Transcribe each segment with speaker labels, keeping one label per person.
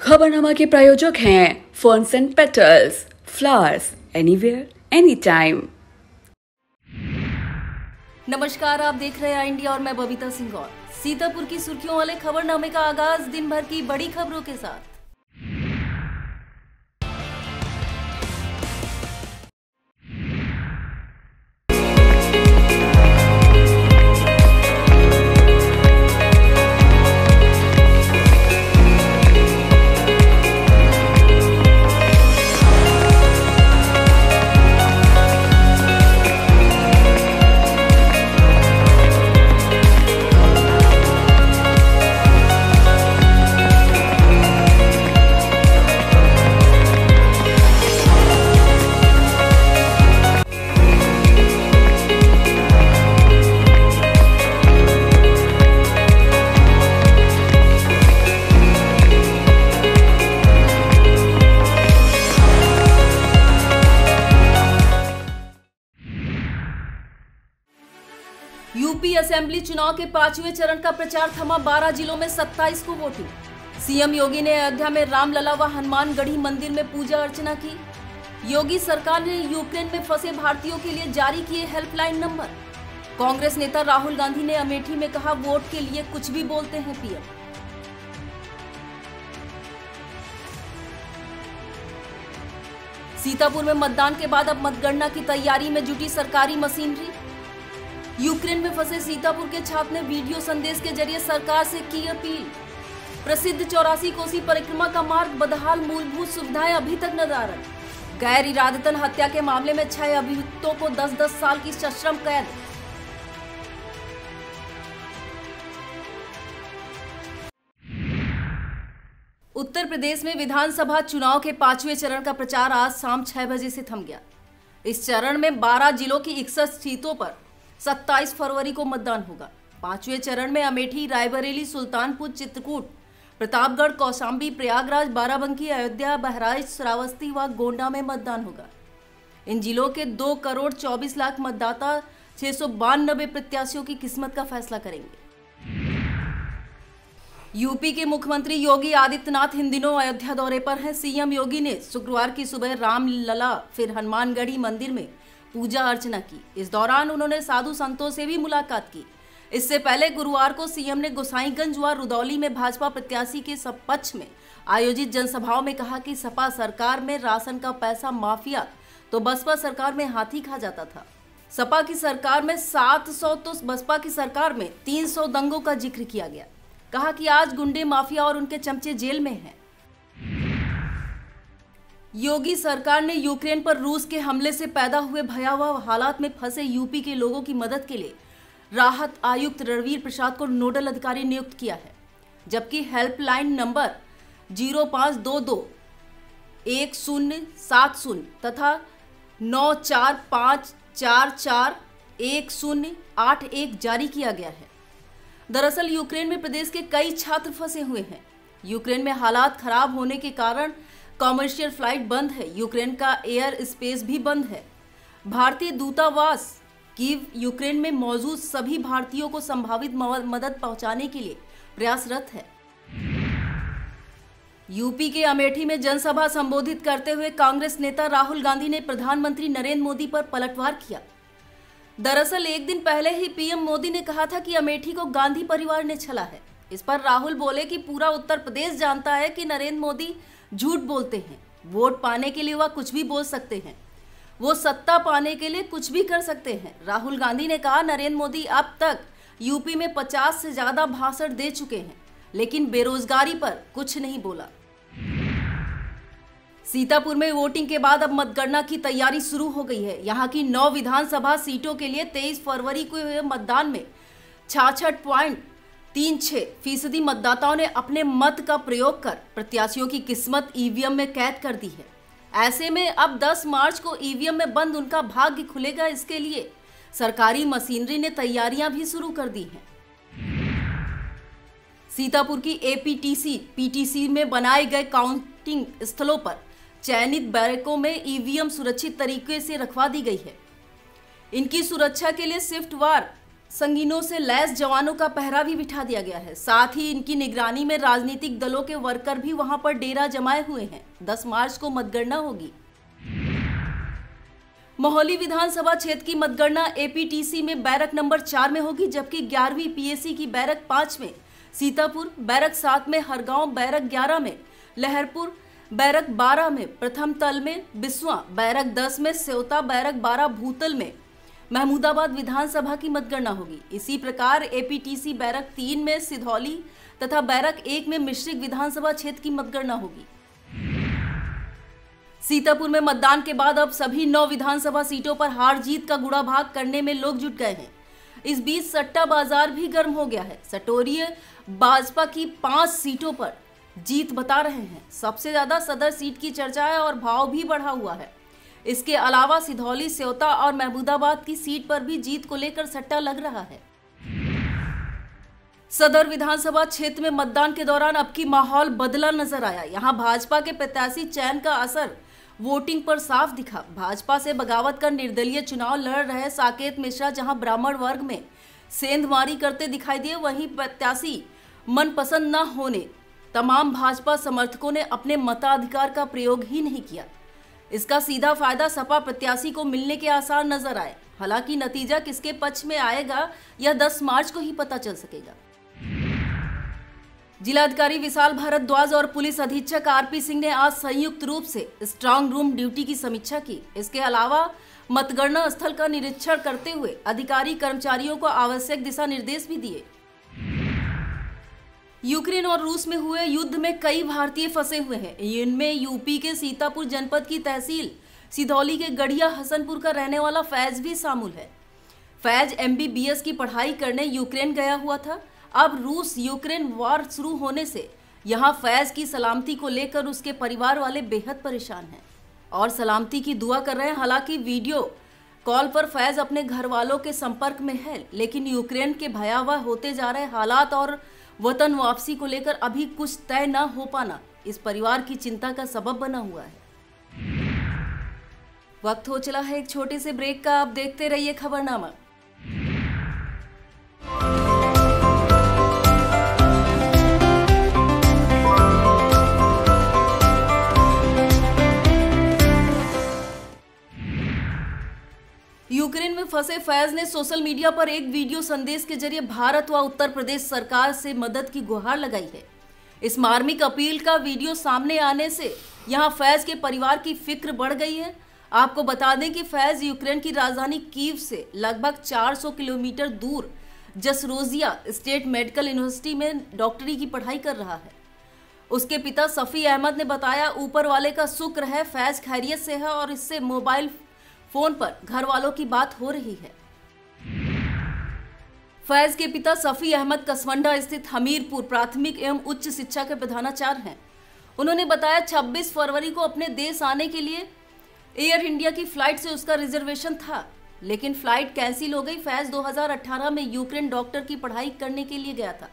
Speaker 1: खबरनामा के प्रायोजक हैं ferns and petals, flowers anywhere any time.
Speaker 2: नमस्कार, आप देख रहे हैं इंडिया और मैं बबीता सिंह। और सीतापुर की सुर्खियों वाले खबरनामे का आगाज दिन भर की बड़ी खबरों के साथ। यूपी असेंबली चुनाव के 5वें चरण का प्रचार थमा। 12 जिलों में 27 को वोटिंग। सीएम योगी ने अयोध्या में रामलला व हनुमानगढ़ी मंदिर में पूजा अर्चना की। योगी सरकार ने यूक्रेन में फंसे भारतीयों के लिए जारी किए हेल्पलाइन नंबर। कांग्रेस नेता राहुल गांधी ने अमेठी में कहा, वोट के लिए कुछ भी बोलते हैं पीएम। सीतापुर में मतदान के बाद अब मतगणना की तैयारी में जुटी सरकारी मशीनरी। यूक्रेन में फंसे सीतापुर के छात्र ने वीडियो संदेश के जरिए सरकार से की अपील। प्रसिद्ध 84 कोसी परिक्रमा का मार्ग बदहाल, मूलभूत सुविधाएं अभी तक नदारद। गैर इरादतन हत्या के मामले में 6 अभियुक्तों को 10-10 साल की सश्रम कैद। उत्तर प्रदेश में विधानसभा चुनाव के 5वें चरण का प्रचार आज शाम 6 बजे से थम गया। इस चरण में 12 जिलों की 61 सीटों पर 27 फरवरी को मतदान होगा। 5वें चरण में अमेठी, रायबरेली, सुल्तानपुर, चित्रकूट, प्रतापगढ़, कौशाम्बी, प्रयागराज, बाराबंकी, अयोध्या, बहराइच, श्रावस्ती व गोंडा में मतदान होगा। इन जिलों के 2 करोड़ 24 लाख मतदाता 692 प्रत्याशियों की किस्मत का फैसला करेंगे। यूपी के मुख्यमंत्री योगी आदित्यनाथ इन दिनों अयोध्या दौरे पर हैं। सीएम योगी ने शुक्रवार की सुबह रामलला फिर हनुमानगढ़ी मंदिर में पूजा अर्चना की। इस दौरान उन्होंने साधु संतों से भी मुलाकात की। इससे पहले गुरुवार को सीएम ने गोसाईगंज व रुदौली में भाजपा प्रत्याशी के पक्ष में आयोजित जनसभाओं में कहा कि सपा सरकार में राशन का पैसा माफिया तो बसपा सरकार में हाथी खा जाता था। सपा की सरकार में 700 तो बसपा की सरकार में 300 दंगों का जिक्र किया गया। कहा कि आज गुंडे, माफिया और उनके चमचे जेल में हैं। योगी सरकार ने यूक्रेन पर रूस के हमले से पैदा हुए भयावह हालात में फंसे यूपी के लोगों की मदद के लिए राहत आयुक्त रणवीर प्रसाद को नोडल अधिकारी नियुक्त किया है, जबकि हेल्पलाइन नंबर 05221070 तथा 9454411081 जारी किया गया है। दरअसल यूक्रेन में प्रदेश के कई छात्र फंसे हुए हैं। यूक्रेन में हालात खराब होने के कारण कॉमर्शियल फ्लाइट बंद है। यूक्रेन का एयर स्पेस भी बंद है। भारतीय दूतावास कीव यूक्रेन में मौजूद सभी भारतीयों को संभावित मदद पहुंचाने के लिए प्रयासरत है। यूपी के अमेठी में जनसभा संबोधित करते हुए कांग्रेस नेता राहुल गांधी ने प्रधानमंत्री नरेंद्र मोदी पर पलटवार किया। दरअसल एक दिन पहले ही पीएम मोदी ने कहा था कि अमेठी को गांधी परिवार ने छला है। इस पर राहुल बोले कि पूरा उत्तर प्रदेश जानता है कि नरेंद्र मोदी झूठ बोलते हैं। वोट पाने के लिए वह कुछ भी बोल सकते हैं, वो सत्ता पाने के लिए कुछ भी कर सकते हैं। राहुल गांधी ने कहा, नरेंद्र मोदी अब तक यूपी में 50 से ज्यादा भाषण दे चुके हैं, लेकिन बेरोजगारी पर कुछ नहीं बोला। सीतापुर में वोटिंग के बाद अब मतगणना की तैयारी शुरू हो गई है। यहाँ की 9 विधानसभा सीटों के लिए 23 फरवरी को हुए मतदान में 66.36% मतदाताओं ने अपने मत का प्रयोग कर प्रत्याशियों की किस्मत ईवीएम में कैद कर दी है। ऐसे में अब 10 मार्च को ईवीएम में बंद उनका भाग्य खुलेगा। इसके लिए सरकारी मशीनरी ने तैयारियां भी शुरू कर दी हैं। सीतापुर की पीटीसी में बनाए गए काउंटिंग स्थलों पर चयनित बैरकों में ईवीएम सुरक्षित तरीके से रखवा दी गई है। इनकी सुरक्षा के लिए शिफ्ट वार संगीनों से लैस जवानों का पहरा भी बिठा दिया गया है। साथ ही इनकी निगरानी में राजनीतिक दलों के वर्कर भी वहां पर डेरा जमाए हुए हैं। 10 मार्च को मतगणना होगी। मोहाली विधानसभा क्षेत्र की मतगणना एपीटीसी में बैरक नंबर 4 में होगी, जबकि 11वीं पीएसी की बैरक 5 में, सीतापुर बैरक 7 में, हरगांव बैरक 11 में, लहरपुर बैरक 12 में, प्रथम तल में, बिस्वा बैरक 10 में, सेवता बैरक 12 भूतल में महमूदाबाद विधानसभा की मतगणना होगी। इसी प्रकार एपीटीसी बैरक 3 में सिधौली तथा बैरक 1 में मिश्रिक विधानसभा क्षेत्र की मतगणना होगी। सीतापुर में मतदान के बाद अब सभी 9 विधानसभा सीटों पर हार जीत का गुड़ा भाग करने में लोग जुट गए हैं। इस बीच सट्टा बाजार भी गर्म हो गया है। सटोरिये भाजपा की 5 सीटों पर जीत बता रहे हैं। सबसे ज्यादा सदर सीट की चर्चा है और भाव भी बढ़ा हुआ है। इसके अलावा सिधौली, सेवता और महमूदाबाद की सीट पर भी जीत को लेकर सट्टा लग रहा है। सदर विधानसभा क्षेत्र में मतदान के दौरान अब की माहौल बदला नजर आया। यहां भाजपा के प्रत्याशी चयन का असर वोटिंग पर साफ दिखा। भाजपा से बगावत कर निर्दलीय चुनाव लड़ रहे साकेत मिश्रा जहां ब्राह्मण वर्ग में सेंधमारी करते दिखाई दिए, वहीं प्रत्याशी मनपसंद न होने तमाम भाजपा समर्थकों ने अपने मताधिकार का प्रयोग ही नहीं किया। इसका सीधा फायदा सपा प्रत्याशी को मिलने के आसार नजर आए। हालांकि नतीजा किसके पक्ष में आएगा यह 10 मार्च को ही पता चल सकेगा। जिलाधिकारी विशाल भारद्वाज और पुलिस अधीक्षक आरपी सिंह ने आज संयुक्त रूप से स्ट्रांग रूम ड्यूटी की समीक्षा की। इसके अलावा मतगणना स्थल का निरीक्षण करते हुए अधिकारी कर्मचारियों को आवश्यक दिशा निर्देश भी दिए। यूक्रेन और रूस में हुए युद्ध में कई भारतीय फंसे हुए हैं। इनमें यूपी के सीतापुर जनपद की तहसील सिधौली के गढ़िया हसनपुर का रहने वाला फैज भी शामिल है। फैज MBBS की पढ़ाई करने यूक्रेन गया हुआ था। अब रूस यूक्रेन वॉर शुरू होने से यहाँ फैज की सलामती को लेकर उसके परिवार वाले बेहद परेशान हैं और सलामती की दुआ कर रहे हैं। हालांकि वीडियो कॉल पर फैज अपने घर वालों के संपर्क में है, लेकिन यूक्रेन के भयावह होते जा रहे हालात और वतन वापसी को लेकर अभी कुछ तय न हो पाना इस परिवार की चिंता का सबब बना हुआ है। वक्त हो चला है एक छोटे से ब्रेक का। आप देखते रहिए खबरनामा। यूक्रेन में फंसे फैज ने सोशल मीडिया पर एक वीडियो संदेश के जरिए भारत व उत्तर प्रदेश सरकार से मदद की गुहार लगाई है। इस मार्मिक अपील का वीडियो सामने आने से यहां फैज के परिवार की फिक्र बढ़ गई है। आपको बता दें कि फैज यूक्रेन की राजधानी कीव से लगभग 400 किलोमीटर दूर जसरोजिया स्टेट मेडिकल यूनिवर्सिटी में डॉक्टरी की पढ़ाई कर रहा है। उसके पिता सफ़ी अहमद ने बताया, ऊपर वाले का शुक्र है फैज खैरियत से है और इससे मोबाइल फोन पर घर वालों की बात हो रही है। फैज के पिता सफ़ी अहमद कसवंडा स्थित हमीरपुर प्राथमिक एवं उच्च शिक्षा के प्रधानाचार्य हैं। उन्होंने बताया 26 फरवरी को अपने देश आने के लिए एयर इंडिया की फ्लाइट से उसका रिजर्वेशन था, लेकिन फ्लाइट कैंसिल हो गई। फैज 2018 में यूक्रेन डॉक्टर की पढ़ाई करने के लिए गया था,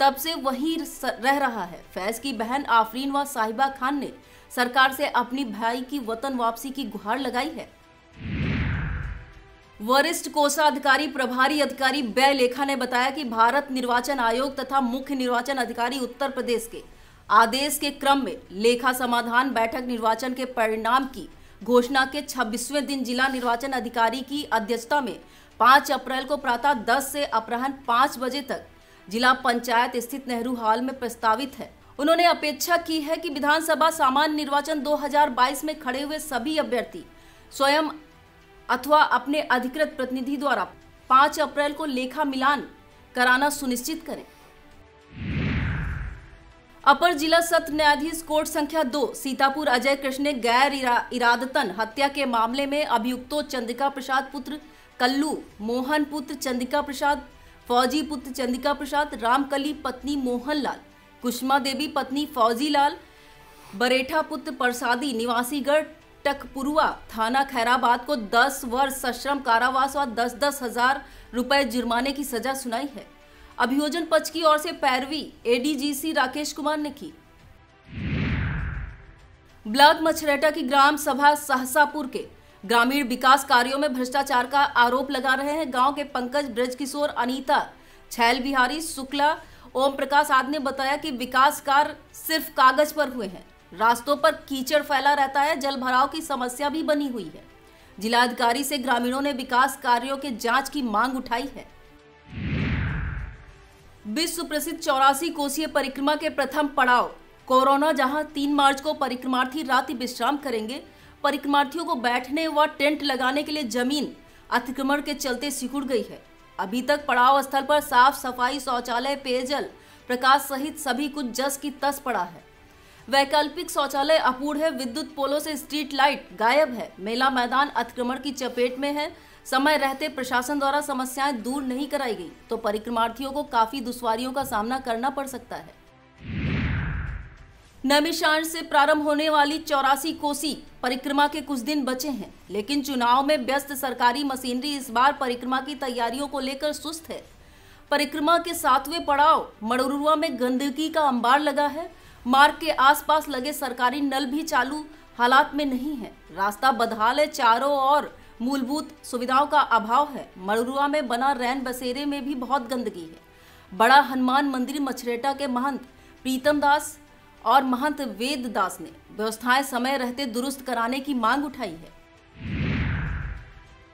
Speaker 2: तब से वहीं रह रहा है। फैज की बहन आफरीन व साहिबा खान ने सरकार से अपनी भाई की वतन वापसी की गुहार लगाई है। वरिष्ठ कोषाधिकारी प्रभारी अधिकारी व्यय लेखा ने बताया कि भारत निर्वाचन आयोग तथा मुख्य निर्वाचन अधिकारी उत्तर प्रदेश के आदेश के क्रम में लेखा समाधान बैठक निर्वाचन के परिणाम की घोषणा के 26वें दिन जिला निर्वाचन अधिकारी की अध्यक्षता में 5 अप्रैल को प्रातः 10 से अपराह्न 5 बजे तक जिला पंचायत स्थित नेहरू हॉल में प्रस्तावित है। उन्होंने अपेक्षा की है कि विधानसभा सामान्य निर्वाचन 2022 में खड़े हुए सभी अभ्यर्थी स्वयं अथवा अपने अधिकृत प्रतिनिधि द्वारा 5 अप्रैल को लेखा मिलान कराना सुनिश्चित करें। अपर जिला सत्र न्यायाधीश कोर्ट संख्या 2 सीतापुर अजय कृष्ण ने गैर इरादतन हत्या के मामले में अभियुक्तों चंद्रिका प्रसाद पुत्र कल्लू, मोहन पुत्र चंद्रिका प्रसाद, फौजी पुत्र चंद्रिका प्रसाद, रामकली पत्नी मोहनलाल, कुष्मा देवी पत्नी फौजी लाल, बरेठा पुत्र प्रसादी निवासीगढ़ टकपुरुआ थाना खैराबाद को 10 वर्ष सश्रम कारावास और 10-10 हजार रुपए जुर्माने की सजा सुनाई है। अभियोजन पक्ष की ओर से पैरवी एडीजीसी राकेश कुमार ने की। ब्लॉक मछरेटा की ग्राम सभा सहसापुर के ग्रामीण विकास कार्यों में भ्रष्टाचार का आरोप लगा रहे हैं। गांव के पंकज, ब्रजकिशोर, अनीता, छैल बिहारी शुक्ला, ओम प्रकाश आदि ने बताया कि विकास कार्य सिर्फ कागज पर हुए हैं। रास्तों पर कीचड़ फैला रहता है, जल भराव की समस्या भी बनी हुई है। जिलाधिकारी से ग्रामीणों ने विकास कार्यों के जांच की मांग उठाई है। विश्व प्रसिद्ध 84 कोसीय परिक्रमा के प्रथम पड़ाव कोरोना, जहां 3 मार्च को परिक्रमार्थी रात्रि विश्राम करेंगे। परिक्रमार्थियों को बैठने व टेंट लगाने के लिए जमीन अतिक्रमण के चलते सिकुड़ गई है। अभी तक पड़ाव स्थल पर साफ सफाई, शौचालय, पेयजल, प्रकाश सहित सभी कुछ जस की तस पड़ा है। वैकल्पिक शौचालय अपूर्ण है। विद्युत पोलों से स्ट्रीट लाइट गायब है। मेला मैदान अतिक्रमण की चपेट में है। समय रहते प्रशासन द्वारा समस्याएं दूर नहीं कराई गई तो परिक्रमार्थियों को काफी दुश्वारियों का सामना करना पड़ सकता है। नैमिषारण्य से प्रारंभ होने वाली 84 कोसी परिक्रमा के कुछ दिन बचे हैं, लेकिन चुनाव में व्यस्त सरकारी मशीनरी इस बार परिक्रमा की तैयारियों को लेकर सुस्त है। परिक्रमा के 7वें पड़ाव मड़ुरुआ में गंदगी का अंबार लगा है। मार्ग के आसपास लगे सरकारी नल भी चालू हालात में नहीं है। रास्ता बदहाल है। चारों ओर मूलभूत सुविधाओं का अभाव है। मड़ुरुआ में बना रैन बसेरे में भी बहुत गंदगी है। बड़ा हनुमान मंदिर मछरेटा के महंत प्रीतम दास और महंत वेद दास ने व्यवस्थाएं समय रहते दुरुस्त कराने की मांग उठाई है।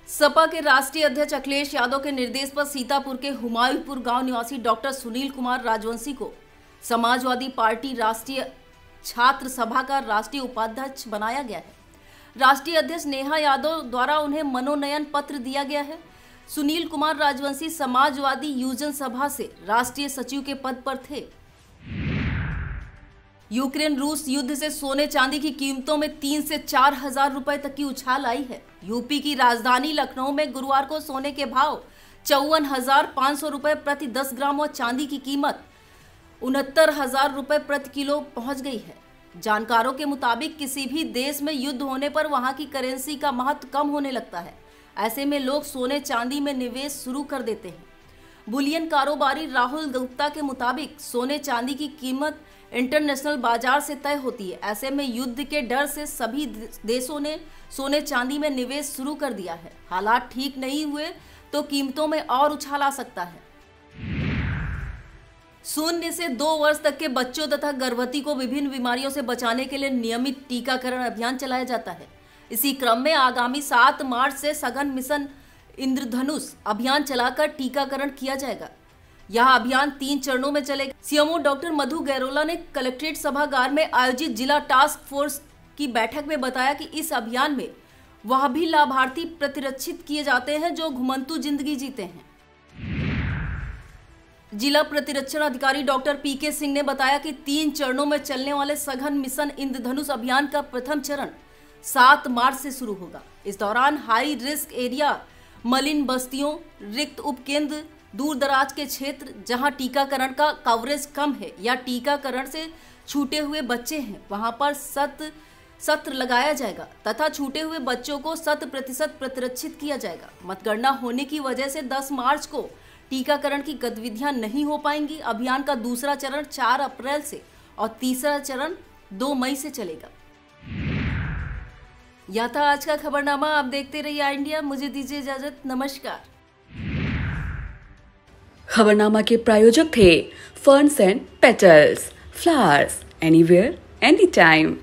Speaker 2: सपा के राष्ट्रीय अध्यक्ष अखिलेश यादव के निर्देश पर सीतापुर के हुमायूंपुर गांव निवासी डॉक्टर सुनील कुमार राजवंशी को समाजवादी पार्टी राष्ट्रीय छात्र सभा का राष्ट्रीय उपाध्यक्ष बनाया गया है। राष्ट्रीय अध्यक्ष नेहा यादव द्वारा उन्हें मनोनयन पत्र दिया गया है। सुनील कुमार राजवंशी समाजवादी युवजन सभा से राष्ट्रीय सचिव के पद पर थे। यूक्रेन रूस युद्ध से सोने चांदी की कीमतों में 3 से 4 हजार रुपए तक की उछाल आई है। यूपी की राजधानी लखनऊ में गुरुवार को सोने के भाव 54,500 रुपए प्रति 10 ग्राम और चांदी की कीमत 69,000 रुपए प्रति किलो पहुंच गई है। जानकारों के मुताबिक किसी भी देश में युद्ध होने पर वहां की करेंसी का महत्व कम होने लगता है। ऐसे में लोग सोने चांदी में निवेश शुरू कर देते हैं। बुलियन कारोबारी राहुल गुप्ता के मुताबिक सोने चांदी की कीमत इंटरनेशनल बाजार से तय होती है। ऐसे में युद्ध के डर से सभी देशों ने सोने चांदी में निवेश शुरू कर दिया है। हालात ठीक नहीं हुए तो कीमतों में और उछाल आ सकता है। 0 से 2 वर्ष तक के बच्चों तथा गर्भवती को विभिन्न बीमारियों से बचाने के लिए नियमित टीकाकरण अभियान चलाया जाता है। इसी क्रम में आगामी 7 मार्च से सघन मिशन इंद्रधनुष अभियान चलाकर टीकाकरण किया जाएगा। यह अभियान 3 चरणों में चलेगा। सीएमओ डॉक्टर मधु गैरोला ने कलेक्ट्रेट सभागार में आयोजित जिला टास्क फोर्स की बैठक में बताया कि इस अभियान में वह भी लाभार्थी प्रतिरक्षित किए जाते हैं जो घुमंतू जिंदगी जीते हैं। जिला प्रतिरक्षण अधिकारी डॉक्टर पीके सिंह ने बताया कि 3 चरणों में चलने वाले सघन मिशन इंद्रधनुष अभियान का प्रथम चरण 7 मार्च से शुरू होगा। इस दौरान हाई रिस्क एरिया, मलिन बस्तियों, रिक्त उपकेंद्र, दूर दराज के क्षेत्र जहां टीकाकरण का कवरेज कम है या टीकाकरण से छूटे हुए बच्चे हैं, वहां पर सत्र लगाया जाएगा तथा छूटे हुए बच्चों को 100% प्रतिरक्षित किया जाएगा। मतगणना होने की वजह से 10 मार्च को टीकाकरण की गतिविधियां नहीं हो पाएंगी। अभियान का दूसरा चरण 4 अप्रैल से और तीसरा चरण 2 मई से चलेगा। यह था आज का खबरनामा। आप देखते रहिए इंडिया। मुझे दीजिए इजाजत। नमस्कार।
Speaker 1: खबरनामा के प्रायोजक थे ferns and petals, flowers anywhere any time.